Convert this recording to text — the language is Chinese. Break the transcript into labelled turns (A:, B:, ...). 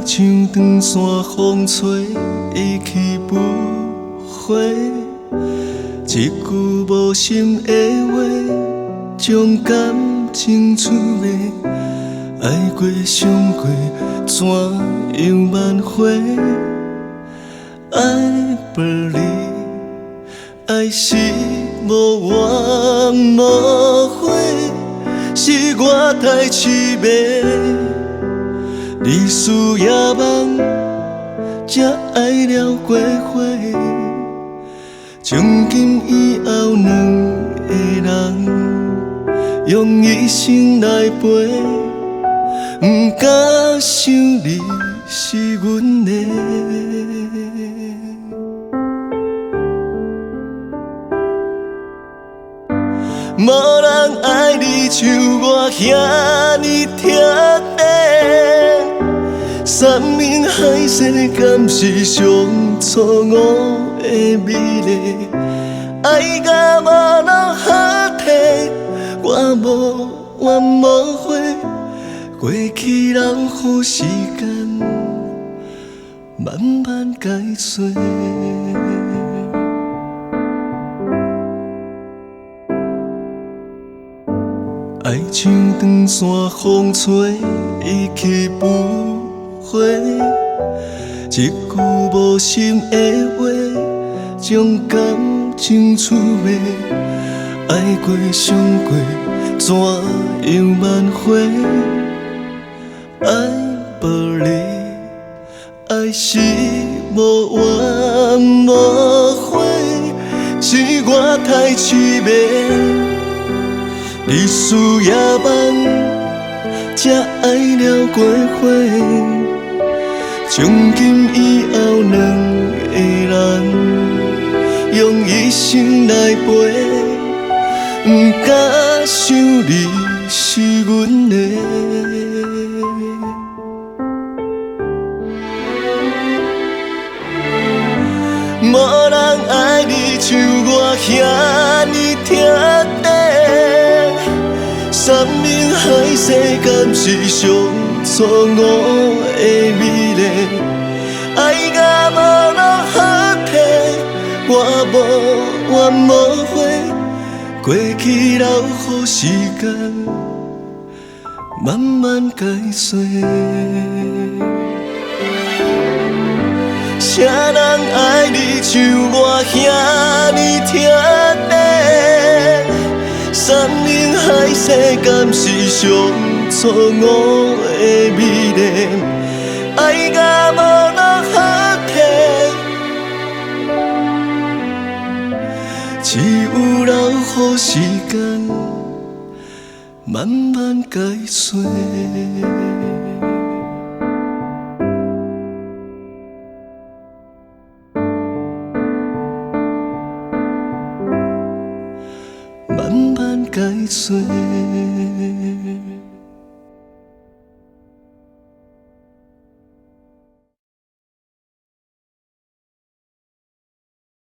A: 像长线风吹，意去不回。一句无心的话，将感情出卖。爱过伤过，怎样挽回？爱不离，爱是无怨无悔，是我太痴迷。日思夜梦，才爱了过火。从今以后，两个人用一生来陪。不敢想你是阮的，无人爱你像我遐尼贴地。山盟海誓，敢是上错误的美丽？爱甲无路好体，我无怨无悔。过去留予时间慢慢解碎，爱像长线风吹，意去不回。一句无心的话，将感情出卖。爱过伤过，怎样挽回？爱不离，爱是无怨无悔，是我太痴迷。日思夜梦，才爱了过火。从今以后，两个人用一生来陪。不敢想你是阮的。无人爱你像我遐尼贴地，山盟海誓，敢是上错误的美丽？爱甲无路好体，我无怨无悔。过去留予时间慢慢解碎。谁人爱你像我遐尼贴地？山盟海誓，敢是上错误的美丽？爱甲无路好体，只有留予时间慢慢解碎。慢慢解碎。